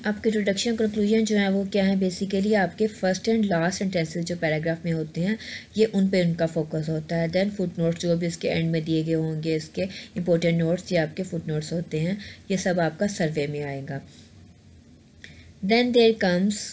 आपके introduction conclusion जो है वो क्या है, बेसिकली आपके फर्स्ट एंड लास्ट सेंटेंसेस जो पैराग्राफ में होते हैं ये उन पे उनका फोकस होता है। देन फुट नोट्स जो भी इसके एंड में दिए गए होंगे, इसके इंपॉर्टेंट नोट्स ये आपके फुट नोट्स होते हैं, ये सब आपका सर्वे में आएगा। Then there comes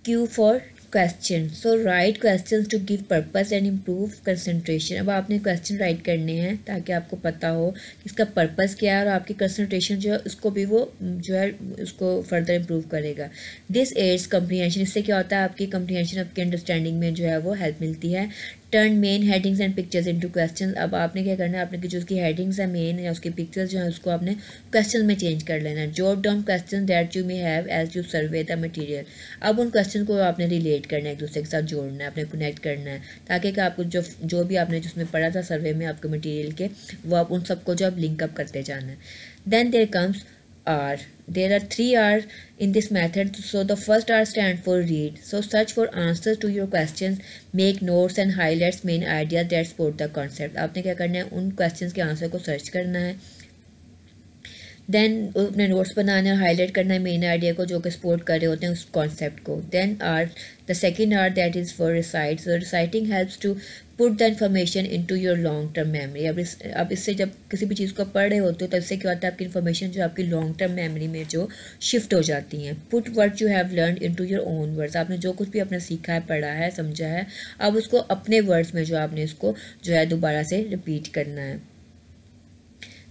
Q for question. So write question to give purpose and improve concentration. अब आपने क्वेश्चन राइट करने हैं ताकि आपको पता हो कि इसका पर्पस क्या है और आपकी कंसंट्रेशन जो है उसको भी वो जो है उसको फर्दर इम्प्रूव करेगा। This aids comprehension. इससे क्या होता है, आपकी कम्प्रीहेंशन, आपकी अंडरस्टैंडिंग में जो है वो हेल्प मिलती है। Turn main headings and pictures into question. अब आपने क्या करना है, आपने जो उसकी हेडिंग्स है मेन या उसकी पिक्चर्स जो है उसको आपने क्वेश्चन में चेंज कर लेना है। Jot down question that you may have as you survey the material. अब उन क्वेश्चन को आपने रिलेट करना है, एक दूसरे के साथ जोड़ना है, आपने कनेक्ट करना है, ताकि कि आपको जो भी आपने जिसमें पढ़ा था सर्वे में आपके मटेरियल के, वो आप उन सबको जो आप लिंकअप करते जाना है। Then there comes R. There are 3 R in this method. So the first R stands for read. So search for answers to your questions, make notes and highlights main ideas that support the concept. आपने क्या करना है, उन questions के answer को search करना है, then अपने नोट्स बनाना है, हाईलाइट करना है मेन आइडिया को जो कि सपोर्ट कर रहे होते हैं उस कॉन्सेप्ट को। Then R the second R that is for recite. So reciting helps to put the information into your long term memory. अब इससे जब किसी भी चीज़ को पढ़ रहे होते हो तो इससे क्या होता है, आपकी इन्फॉर्मेशन जो आपकी लॉन्ग टर्म मेमोरी में जो शिफ्ट हो जाती हैं। Put what you have learn into your own words. आपने जो कुछ भी अपने सीखा है, पढ़ा है, समझा है, अब उसको अपने वर्ड्स में जो आपने इसको जो है दोबारा से रिपीट करना है।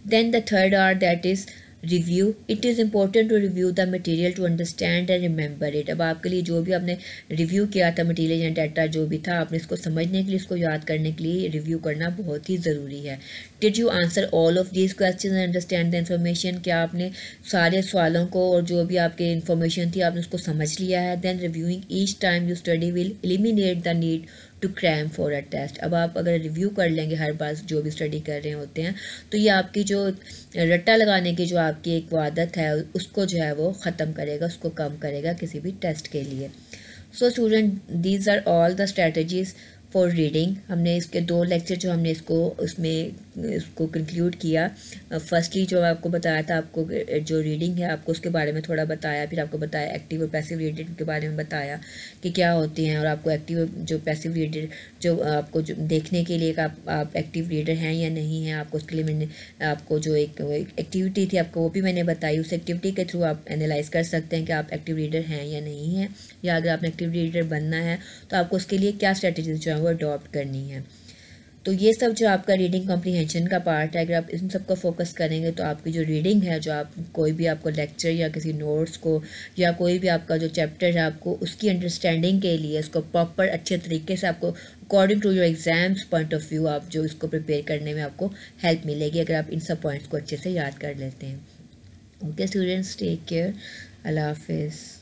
Then the third R that is review. It is important to review the material to understand and remember it. अब आपके लिए जो भी आपने रिव्यू किया था मटेरियल या डाटा जो भी था, आपने इसको समझने के लिए, इसको याद करने के लिए रिव्यू करना बहुत ही ज़रूरी है। Did you answer all of these question and understand the information. क्या आपने सारे सवालों को और जो भी आपके इन्फॉर्मेशन थी आपने उसको समझ लिया है। Then reviewing each time you study will eliminate the need to cram for a test. अब आप अगर रिव्यू कर लेंगे हर बार जो भी स्टडी कर रहे होते हैं, तो ये आपकी जो रट्टा लगाने की जो आपकी एक आदत है उसको जो है वो ख़त्म करेगा, उसको कम करेगा किसी भी टेस्ट के लिए। So student, these are all the strategies for reading. हमने इसके 2 लेक्चर जो हमने इसको कंक्लूड किया। फर्स्टली जो आपको बताया था, आपको जो रीडिंग है आपको उसके बारे में थोड़ा बताया, फिर आपको बताया एक्टिव और पैसिव रीडिंग के बारे में बताया कि क्या होती हैं, और आपको एक्टिव जो पैसिव रीडर जो आपको जो देखने के लिए आप एक्टिव रीडर हैं या नहीं हैं, आपको उसके लिए मैंने आपको जो एक एक्टिविटी थी आपको वो भी मैंने बताई। उस एक्टिविटी के थ्रू आप एनालाइज कर सकते हैं कि आप एक्टिव रीडर हैं या नहीं हैं, या अगर आपने एक्टिव रीडर बनना है तो आपको उसके लिए क्या स्ट्रेटजीज जो है वो अडॉप्ट करनी है। तो ये सब जो आपका रीडिंग कॉम्प्रीहेंशन का पार्ट है, अगर आप इन सब को फोकस करेंगे तो आपकी जो रीडिंग है, जो आप कोई भी आपको लेक्चर या किसी नोट्स को या कोई भी आपका जो चैप्टर है आपको उसकी अंडरस्टैंडिंग के लिए उसको प्रॉपर अच्छे तरीके से आपको according to your exams point of view आप जो इसको प्रिपेयर करने में आपको हेल्प मिलेगी अगर आप इन सब पॉइंट्स को अच्छे से याद कर लेते हैं। ओके स्टूडेंट्स, टेक केयर, अल्लाह हाफिज़।